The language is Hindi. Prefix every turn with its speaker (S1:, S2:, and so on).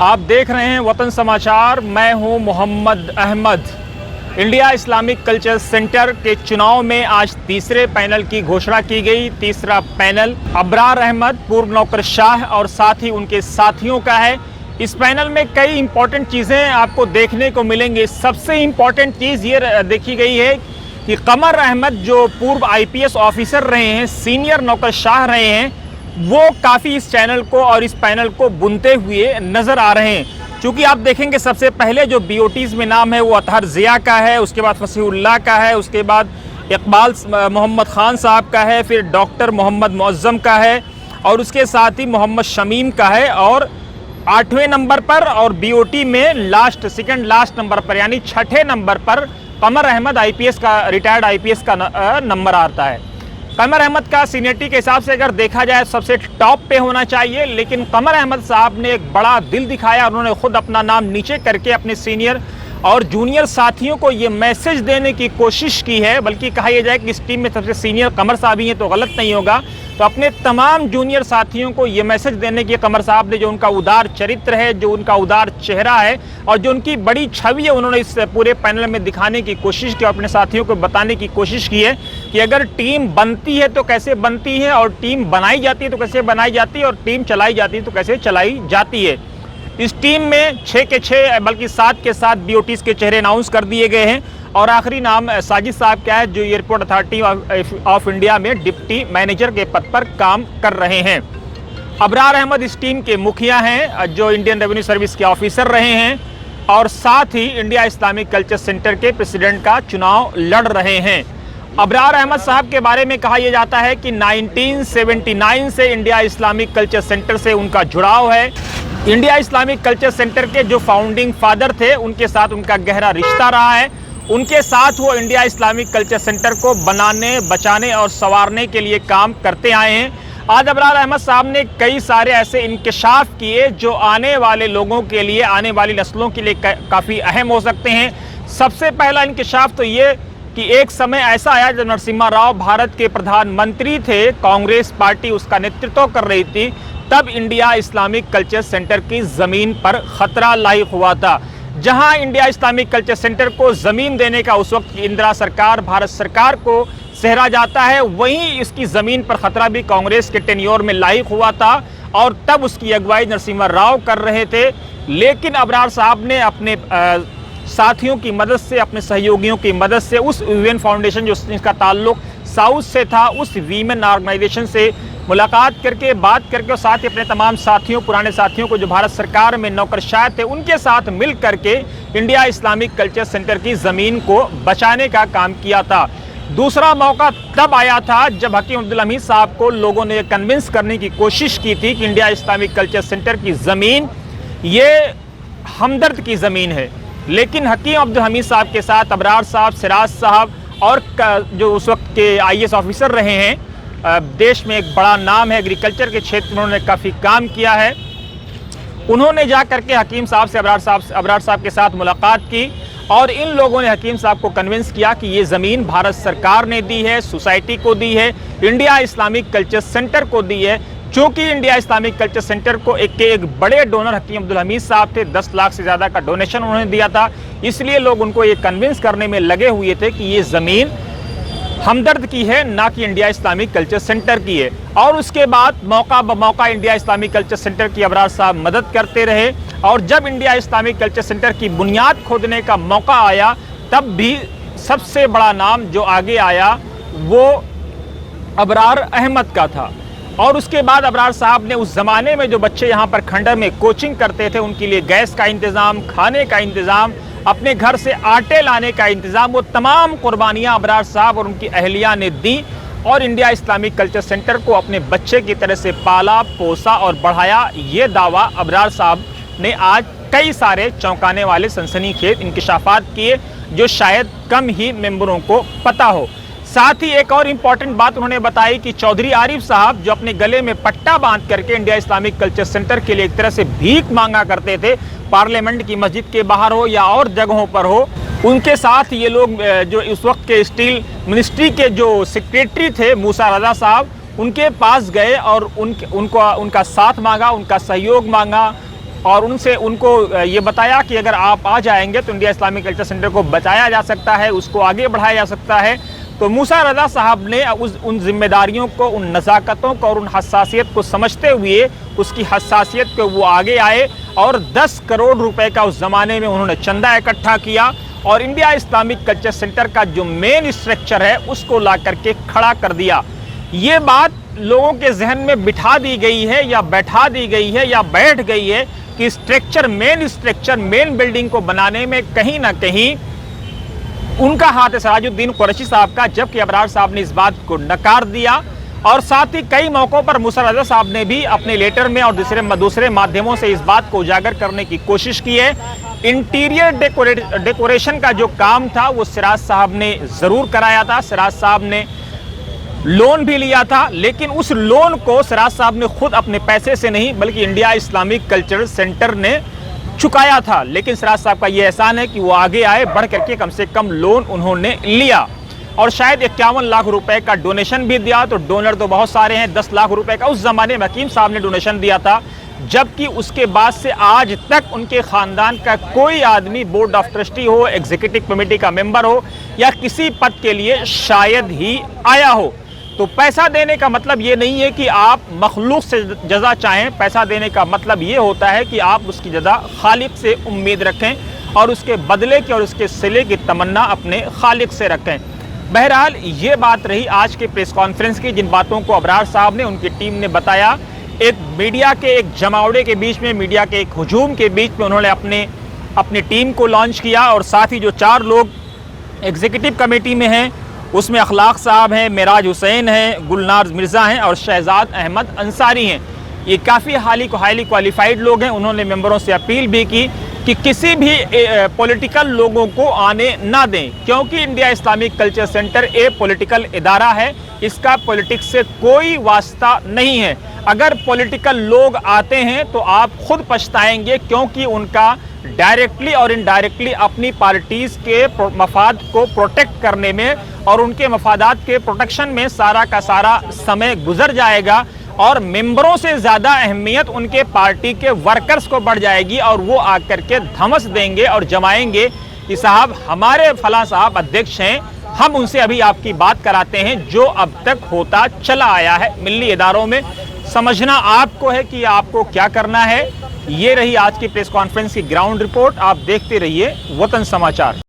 S1: आप देख रहे हैं वतन समाचार। मैं हूं Mohammad Ahmad. India Islamic culture centre के चुनाव में आज तीसरे पैनल की घोषणा की गई। तीसरा पैनल अबरार अहमद, पूर्व नौकरशाह और साथ ही उनके साथियों का है। इस पैनल में कई इंपॉर्टेंट चीज़ें आपको देखने को मिलेंगी। सबसे इम्पॉर्टेंट चीज़ ये देखी गई है कि कमर अहमद जो पूर्व IPS ऑफिसर रहे हैं, सीनियर नौकरशाह रहे हैं, वो काफ़ी इस चैनल को और इस पैनल को बुनते हुए नज़र आ रहे हैं। क्योंकि आप देखेंगे सबसे पहले जो BOTs में नाम है वो अतहर ज़िया का है, उसके बाद फसीहुल्लाह का है, उसके बाद इकबाल मोहम्मद ख़ान साहब का है, फिर डॉक्टर मोहम्मद मुअज़्ज़म का है और उसके साथ ही मोहम्मद शमीम का है। और 8वें नंबर पर और BOT में सेकंड लास्ट नंबर पर यानी 6ठे नंबर पर कमर अहमद IPS का, रिटायर्ड IPS का नंबर आता है। कमर अहमद का सीनियरिटी के हिसाब से अगर देखा जाए सबसे टॉप पे होना चाहिए, लेकिन कमर अहमद साहब ने एक बड़ा दिल दिखाया। उन्होंने खुद अपना नाम नीचे करके अपने सीनियर और जूनियर साथियों को ये मैसेज देने की कोशिश की है। बल्कि कहा यह जाए कि इस टीम में सबसे सीनियर कमर साहब ही हैं तो गलत नहीं होगा। तो अपने तमाम जूनियर साथियों को ये मैसेज देने की कमर साहब ने, जो उनका उदार चरित्र है, जो उनका उदार चेहरा है और जो उनकी बड़ी छवि है, उन्होंने इस पूरे पैनल में दिखाने की कोशिश की और अपने साथियों को बताने की कोशिश की है कि अगर टीम बनती है तो कैसे बनती है और टीम बनाई जाती है तो कैसे बनाई जाती है और टीम चलाई जाती है तो कैसे चलाई जाती है। इस टीम में 6 के 6 बल्कि 7 के 7 BOTs के चेहरे अनाउंस कर दिए गए हैं और आखिरी नाम साजिद साहब का है, जो एयरपोर्ट अथॉरिटी ऑफ इंडिया में डिप्टी मैनेजर के पद पर काम कर रहे हैं। अबरार अहमद इस टीम के मुखिया हैं, जो इंडियन रेवेन्यू सर्विस के ऑफिसर रहे हैं और साथ ही इंडिया इस्लामिक कल्चर सेंटर के प्रेसिडेंट का चुनाव लड़ रहे हैं। अबरार अहमद साहब के बारे में कहा यह जाता है कि 1979 से इंडिया इस्लामिक कल्चर सेंटर से उनका जुड़ाव है। इंडिया इस्लामिक कल्चर सेंटर के जो फाउंडिंग फादर थे, उनके साथ उनका गहरा रिश्ता रहा है। उनके साथ वो इंडिया इस्लामिक कल्चर सेंटर को बनाने, बचाने और संवारने के लिए काम करते आए हैं। आज अबरार अहमद साहब ने कई सारे ऐसे इंकशाफ किए जो आने वाले लोगों के लिए, आने वाली नस्लों के लिए काफ़ी अहम हो सकते हैं। सबसे पहला इंकशाफ तो ये कि एक समय ऐसा आया जब नरसिम्हा राव भारत के प्रधानमंत्री थे, कांग्रेस पार्टी उसका नेतृत्व कर रही थी, तब इंडिया इस्लामिक कल्चर सेंटर की ज़मीन पर ख़तरा लाइक हुआ था। जहां इंडिया इस्लामिक कल्चर सेंटर को ज़मीन देने का उस वक्त इंदिरा सरकार, भारत सरकार को सहरा जाता है, वहीं इसकी ज़मीन पर ख़तरा भी कांग्रेस के टेन्योर में लाइक हुआ था और तब उसकी अगुवाई नरसिम्हा राव कर रहे थे। लेकिन अबरार साहब ने अपने साथियों की मदद से, अपने सहयोगियों की मदद से, उस वीमेन फाउंडेशन जो जिसका ताल्लुक साउथ से था, उस वीमेन ऑर्गेनाइजेशन से मुलाकात करके, बात करके और साथ ही अपने तमाम साथियों, पुराने साथियों को जो भारत सरकार में नौकरशाह थे, उनके साथ मिल करके इंडिया इस्लामिक कल्चर सेंटर की ज़मीन को बचाने का काम किया था। दूसरा मौका तब आया था जब हकीम अब्दुल हमीद साहब को लोगों ने कन्विंस करने की कोशिश की थी कि इंडिया इस्लामिक कल्चर सेंटर की ज़मीन ये हमदर्द की ज़मीन है। लेकिन हकीम अब्दुल हमीद साहब के साथ अबरार साहब, सिराज साहब और जो उस वक्त के IAS ऑफिसर रहे हैं, देश में एक बड़ा नाम है, एग्रीकल्चर के क्षेत्र में उन्होंने काफ़ी काम किया है, उन्होंने जा करके हकीम साहब से अबरार साहब के साथ मुलाकात की और इन लोगों ने हकीम साहब को कन्विंस किया कि ये ज़मीन भारत सरकार ने दी है, सोसाइटी को दी है, इंडिया इस्लामिक कल्चर सेंटर को दी है। चूँकि इंडिया इस्लामिक कल्चर सेंटर को एक बड़े डोनर हकीम अब्दुल हमीद साहब थे, 10 लाख से ज़्यादा का डोनेशन उन्होंने दिया था, इसलिए लोग उनको ये कन्विंस करने में लगे हुए थे कि ये ज़मीन हमदर्द की है, ना कि इंडिया इस्लामिक कल्चर सेंटर की है। और उसके बाद मौका ब मौका इंडिया इस्लामिक कल्चर सेंटर की अबरार साहब मदद करते रहे और जब इंडिया इस्लामिक कल्चर सेंटर की बुनियाद खोदने का मौका आया, तब भी सबसे बड़ा नाम जो आगे आया वो अबरार अहमद का था। और उसके बाद अबरार साहब ने उस ज़माने में जो बच्चे यहाँ पर खंडर में कोचिंग करते थे, उनके लिए गैस का इंतज़ाम, खाने का इंतज़ाम, अपने घर से आटे लाने का इंतज़ाम, वो तमाम कुर्बानियाँ अबरार साहब और उनकी अहलिया ने दी और इंडिया इस्लामिक कल्चर सेंटर को अपने बच्चे की तरह से पाला, पोसा और बढ़ाया। ये दावा अबरार साहब ने आज कई सारे चौंकाने वाले सनसनीखेज इंकशाफात किए जो शायद कम ही मेंबरों को पता हो। साथ ही एक और इम्पॉर्टेंट बात उन्होंने बताई कि चौधरी आरिफ साहब जो अपने गले में पट्टा बांध करके इंडिया इस्लामिक कल्चर सेंटर के लिए एक तरह से भीख मांगा करते थे, पार्लियामेंट की मस्जिद के बाहर हो या और जगहों पर हो, उनके साथ ये लोग जो उस वक्त के स्टील मिनिस्ट्री के जो सेक्रेटरी थे मूसा रजा साहब, उनके पास गए और उनका साथ मांगा, उनका सहयोग मांगा, और उनको ये बताया कि अगर आप आ जाएंगे तो इंडिया इस्लामिक कल्चर सेंटर को बचाया जा सकता है, उसको आगे बढ़ाया जा सकता है। तो मूसा रज़ा साहब ने उन जिम्मेदारियों को, उन नज़ाकतों को और उन हसासियत को समझते हुए उसकी हसासियत को वो आगे आए और 10 करोड़ रुपए का उस ज़माने में उन्होंने चंदा इकट्ठा किया और इंडिया इस्लामिक कल्चर सेंटर का जो मेन स्ट्रक्चर है उसको ला करके खड़ा कर दिया। ये बात लोगों के जहन में बिठा दी गई है या बैठा दी गई है या बैठ गई है कि स्ट्रक्चर मेन बिल्डिंग को बनाने में कहीं ना कहीं उनका हाथ है, सराजुद्दीन कुरैशी साहब का, जबकि अबरार साहब ने इस बात को नकार दिया। और साथ ही कई मौकों पर मूसा रज़ा साहब ने भी अपने लेटर में और दूसरे माध्यमों से इस बात को उजागर करने की कोशिश की है। इंटीरियर डेकोरेशन का जो काम था वो सिराज साहब ने जरूर कराया था, सिराज साहब ने लोन भी लिया था, लेकिन उस लोन को सिराज साहब ने खुद अपने पैसे से नहीं बल्कि इंडिया इस्लामिक कल्चरल सेंटर ने चुकाया था। लेकिन सिराज साहब का यह एहसान है कि वो आगे आए, बढ़ करके कम से कम लोन उन्होंने लिया और शायद 51 लाख रुपए का डोनेशन भी दिया। तो डोनर तो बहुत सारे हैं, 10 लाख रुपए का उस जमाने में हकीम साहब ने डोनेशन दिया था, जबकि उसके बाद से आज तक उनके खानदान का कोई आदमी बोर्ड ऑफ ट्रस्टी हो, एग्जीक्यूटिव कमेटी का मेंबर हो या किसी पद के लिए शायद ही आया हो। तो पैसा देने का मतलब ये नहीं है कि आप मखलूक से जज़ा चाहें, पैसा देने का मतलब ये होता है कि आप उसकी जज़ा खालिक से उम्मीद रखें और उसके बदले की और उसके सिले की तमन्ना अपने खालिक से रखें। बहरहाल ये बात रही आज के प्रेस कॉन्फ्रेंस की, जिन बातों को अबरार साहब ने, उनकी टीम ने बताया। एक मीडिया के एक जमावड़े के बीच में, मीडिया के एक हुजूम के बीच में उन्होंने अपनी टीम को लॉन्च किया और साथ ही जो 4 लोग एग्जीक्यूटिव कमेटी में हैं उसमें अखलाक साहब हैं, मेराज हुसैन हैं, गुलनार मिर्ज़ा हैं और शहजाद अहमद अंसारी हैं। ये काफ़ी हाईली क्वालिफाइड लोग हैं। उन्होंने मेंबरों से अपील भी की कि किसी भी पॉलिटिकल लोगों को आने ना दें, क्योंकि इंडिया इस्लामिक कल्चर सेंटर एक पॉलिटिकल इदारा है, इसका पॉलिटिक्स से कोई वास्ता नहीं है। अगर पॉलिटिकल लोग आते हैं तो आप खुद पछताएंगे, क्योंकि उनका डायरेक्टली और इनडायरेक्टली अपनी पार्टीज के मफाद को प्रोटेक्ट करने में और उनके मफादात के प्रोटेक्शन में सारा का सारा समय गुजर जाएगा और मेंबरों से ज़्यादा अहमियत उनके पार्टी के वर्कर्स को बढ़ जाएगी और वो आकर के धमस देंगे और जमाएंगे कि साहब हमारे फला साहब अध्यक्ष हैं, हम उनसे अभी आपकी बात कराते हैं, जो अब तक होता चला आया है मिल्ली इदारों में। समझना आपको है कि आपको क्या करना है। ये रही आज की प्रेस कॉन्फ्रेंस की ग्राउंड रिपोर्ट। आप देखते रहिए वतन समाचार।